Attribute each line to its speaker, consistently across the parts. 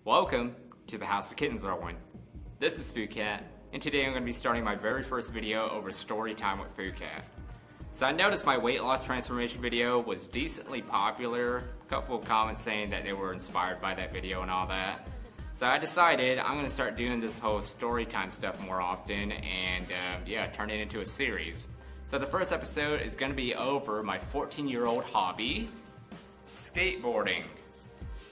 Speaker 1: Welcome to the house the kittens are in. This is PhuCat, and today I'm going to be starting my very first video over Storytime with PhuCat. So I noticed my weight loss transformation video was decently popular, a couple of comments saying that they were inspired by that video and all that. So I decided I'm going to start doing this whole Storytime stuff more often and turn it into a series. So the first episode is going to be over my 14-year-old hobby, skateboarding.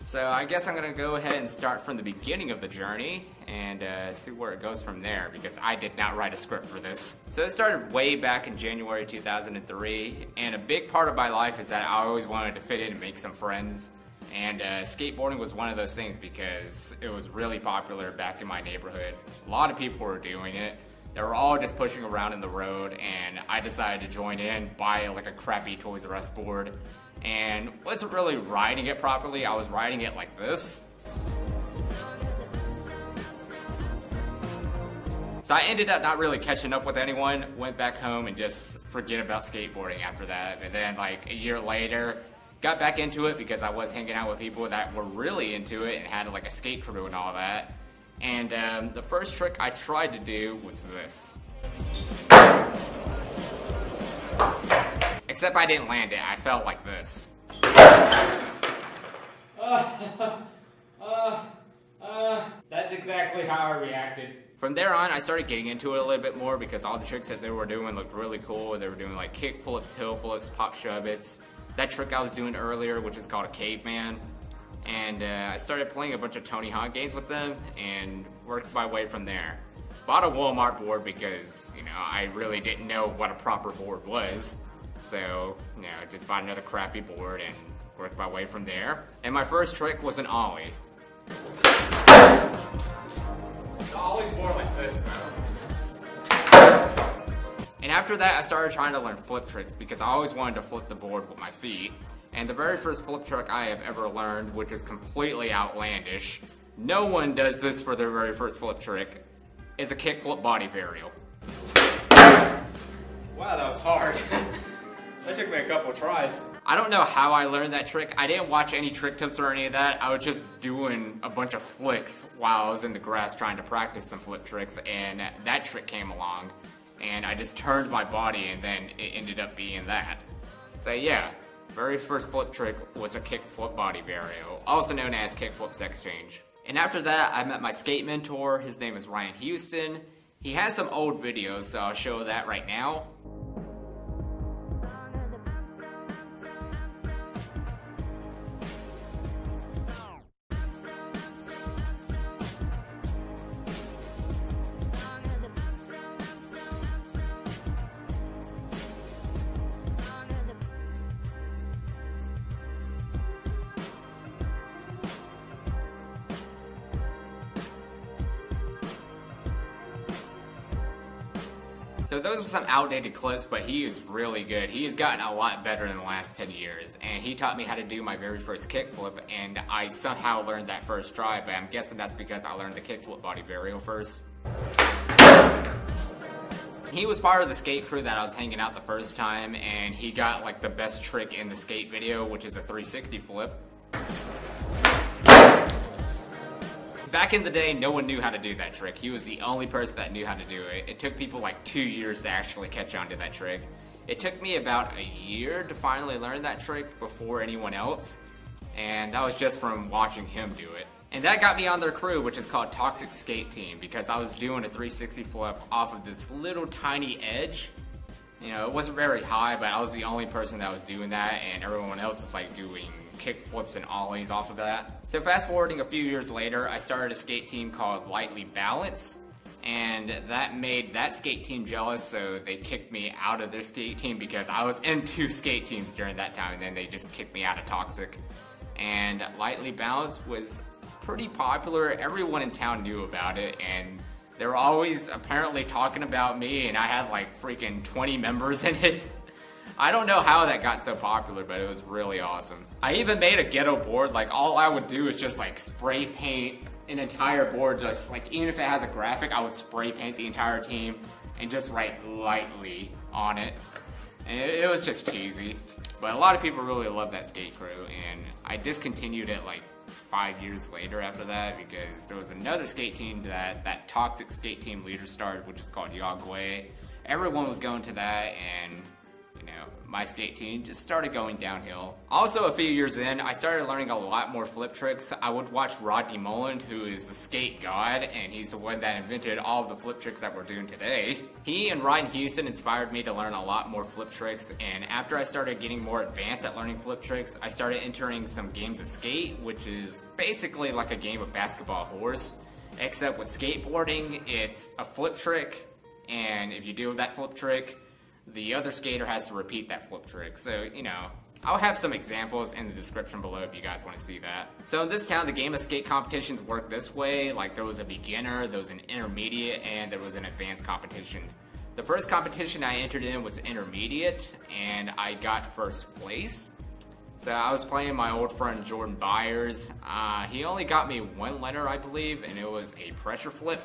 Speaker 1: So I guess I'm going to go ahead and start from the beginning of the journey and see where it goes from there, because I did not write a script for this. So it started way back in January 2003, and a big part of my life is that I always wanted to fit in and make some friends. And skateboarding was one of those things because it was really popular back in my neighborhood. A lot of people were doing it. They were all just pushing around in the road, and I decided to join in, buy like a crappy Toys R Us board, and wasn't really riding it properly. I was riding it like this. So I ended up not really catching up with anyone, went back home and just forget about skateboarding after that. And then like a year later, got back into it because I was hanging out with people that were really into it and had like a skate crew and all that. And the first trick I tried to do was this. Except I didn't land it, I felt like this. That's exactly how I reacted. From there on, I started getting into it a little bit more because all the tricks that they were doing looked really cool. They were doing like kick flips, hill flips, pop shove-its. That trick I was doing earlier, which is called a caveman. And I started playing a bunch of Tony Hawk games with them and worked my way from there. Bought a Walmart board because, I really didn't know what a proper board was. So, just bought another crappy board and worked my way from there. And my first trick was an ollie. The ollie's more like this though. And after that, I started trying to learn flip tricks because I always wanted to flip the board with my feet. And the very first flip trick I have ever learned, which is completely outlandish, no one does this for their very first flip trick, is a kickflip body varial. Wow, that was hard. That took me a couple of tries. I don't know how I learned that trick. I didn't watch any trick tips or any of that. I was just doing a bunch of flicks while I was in the grass trying to practice some flip tricks, and that trick came along. And I just turned my body, and then it ended up being that. So yeah. Very first flip trick was a kickflip body varial, also known as kickflip sex change. And after that, I met my skate mentor. His name is Ryan Houston. He has some old videos, so I'll show that right now. So those are some outdated clips, but he is really good. He has gotten a lot better in the last 10 years, and he taught me how to do my very first kickflip, and I somehow learned that first try, but I'm guessing that's because I learned the kickflip body varial first. He was part of the skate crew that I was hanging out the first time, and he got like the best trick in the skate video, which is a 360 flip. Back in the day, no one knew how to do that trick. He was the only person that knew how to do it. It took people like 2 years to actually catch on to that trick. It took me about a year to finally learn that trick before anyone else, and that was just from watching him do it. And that got me on their crew, which is called Toxic Skate Team, because I was doing a 360 flip off of this little tiny edge. It wasn't very high, but I was the only person that was doing that, and everyone else was like doing kick flips and ollies off of that. So fast forwarding a few years later, I started a skate team called Lightly Balance, and that made that skate team jealous, so they kicked me out of their skate team because I was in 2 skate teams during that time, and then they just kicked me out of Toxic. And Lightly Balance was pretty popular. Everyone in town knew about it, and they were always apparently talking about me, and I had like freaking 20 members in it. I don't know how that got so popular, but it was really awesome. I even made a ghetto board. Like, all I would do is just like spray paint an entire board, just like, even if it has a graphic, I would spray paint the entire team and just write lightly on it. And it was just cheesy. But a lot of people really loved that skate crew, and I discontinued it like 5 years later after that, because there was another skate team that toxic skate team leader started, which is called Yagway. Everyone was going to that, and my skate team just started going downhill. Also, a few years in, I started learning a lot more flip tricks. I would watch Rodney Mullen, who is the skate god, and he's the one that invented all of the flip tricks that we're doing today. He and Ryan Houston inspired me to learn a lot more flip tricks, and after I started getting more advanced at learning flip tricks, I started entering some games of skate, which is basically like a game of basketball horse, except with skateboarding, it's a flip trick, and if you do that flip trick, the other skater has to repeat that flip trick. So, I'll have some examples in the description below if you guys want to see that. So in this town, the game of skate competitions work this way. Like, there was a beginner, there was an intermediate, and there was an advanced competition. The first competition I entered in was intermediate, and I got first place. So I was playing my old friend Jordan Byers. He only got me one letter, I believe, and it was a pressure flip.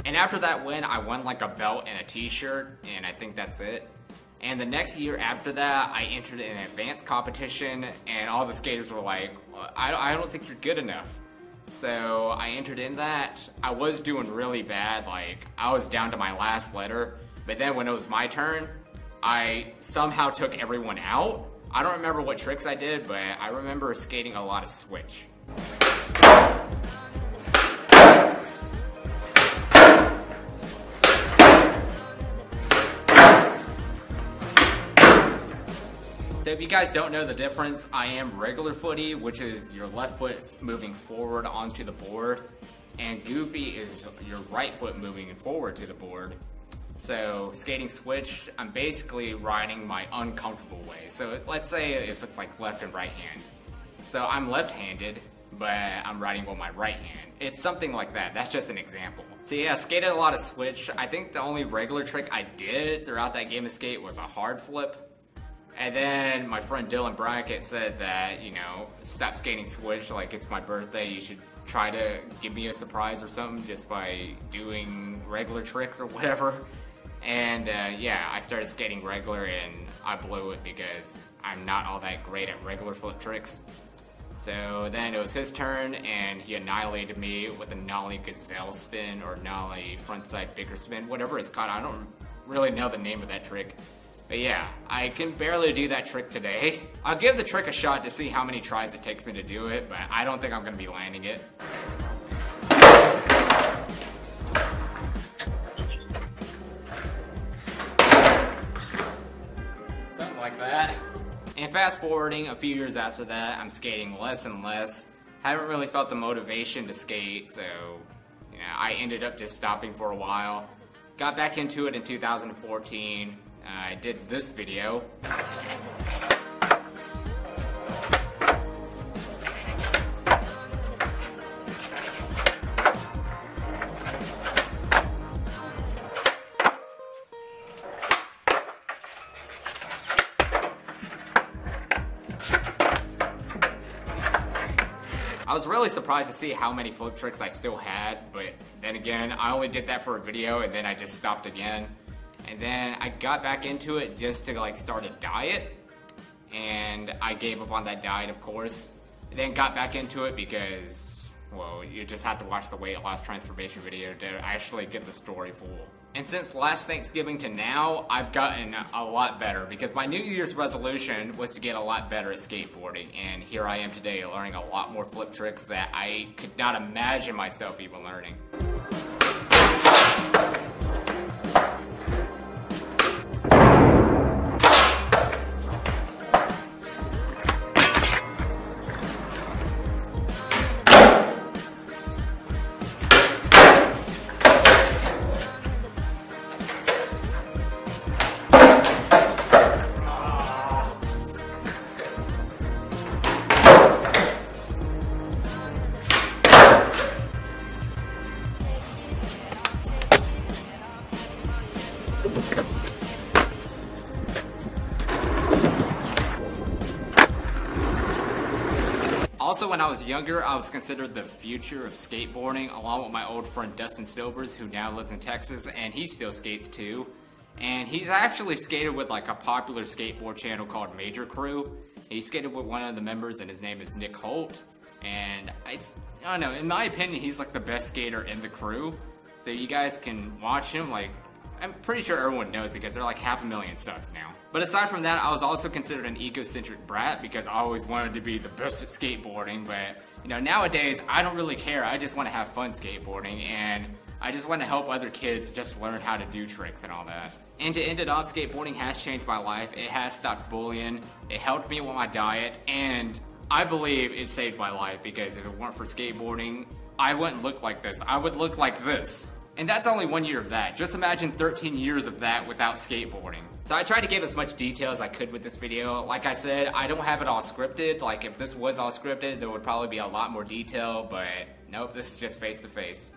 Speaker 1: And after that win, I won like a belt and a t-shirt, and I think that's it. And the next year after that, I entered an advanced competition, and all the skaters were like, I don't think you're good enough. So I entered in that. I was doing really bad, like I was down to my last letter. But then when it was my turn, I somehow took everyone out. I don't remember what tricks I did, but I remember skating a lot of switch. So if you guys don't know the difference, I am regular footy, which is your left foot moving forward onto the board, and goofy is your right foot moving forward to the board. So skating switch, I'm basically riding my uncomfortable way. So let's say if it's like left and right hand. So I'm left-handed, but I'm riding with my right hand. It's something like that. That's just an example. So yeah, skated a lot of switch. I think the only regular trick I did throughout that game of skate was a hard flip. And then my friend Dylan Brackett said that, stop skating switch, like it's my birthday, you should try to give me a surprise or something just by doing regular tricks or whatever. And yeah, I started skating regular and I blew it because I'm not all that great at regular flip tricks. So then it was his turn and he annihilated me with a nollie gazelle spin or nollie frontside bigger spin, whatever it's called. I don't really know the name of that trick. But yeah, I can barely do that trick today. I'll give the trick a shot to see how many tries it takes me to do it, but I don't think I'm going to be landing it. Something like that. And fast forwarding a few years after that, I'm skating less and less. Haven't really felt the motivation to skate, so I ended up just stopping for a while. Got back into it in 2014. I did this video. I was really surprised to see how many flip tricks I still had, but then again, I only did that for a video and then I just stopped again. And then I got back into it just to like start a diet, and I gave up on that diet, of course. And then got back into it because, well, you just have to watch the weight loss transformation video to actually get the story full. And since last Thanksgiving to now, I've gotten a lot better because my New Year's resolution was to get a lot better at skateboarding, and here I am today learning a lot more flip tricks that I could not imagine myself even learning. Also, when I was younger, I was considered the future of skateboarding, along with my old friend Dustin Silvers, who now lives in Texas, and he still skates too. And he's actually skated with like a popular skateboard channel called Major Crew. He skated with one of the members, and his name is Nick Holt. And I don't know, in my opinion, he's like the best skater in the crew. So you guys can watch him. Like, I'm pretty sure everyone knows because they're like 500,000 subs now. But aside from that, I was also considered an egocentric brat because I always wanted to be the best at skateboarding. But, you know, nowadays, I don't really care. I just want to have fun skateboarding, and I just want to help other kids just learn how to do tricks and all that. And to end it off, skateboarding has changed my life. It has stopped bullying. It helped me with my diet, and I believe it saved my life because if it weren't for skateboarding, I wouldn't look like this. I would look like this. And that's only 1 year of that. Just imagine 13 years of that without skateboarding. So I tried to give as much detail as I could with this video. Like I said, I don't have it all scripted. Like if this was all scripted, there would probably be a lot more detail, but nope, this is just face-to-face.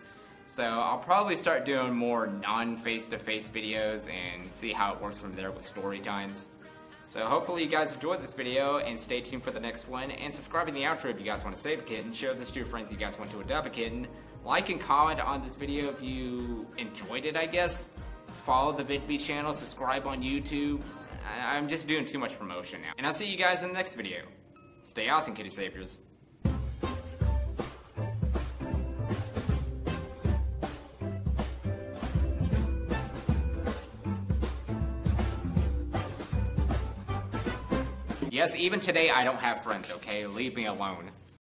Speaker 1: So I'll probably start doing more non-face-to-face videos and see how it works from there with story times. So hopefully you guys enjoyed this video, and stay tuned for the next one, and subscribe in the outro if you guys want to save a kitten, share this to your friends if you guys want to adopt a kitten, like and comment on this video if you enjoyed it, I guess. Follow the VidMe channel, subscribe on YouTube. I'm just doing too much promotion now. And I'll see you guys in the next video. Stay awesome, kitty saviors. Yes, even today I don't have friends, okay? Leave me alone.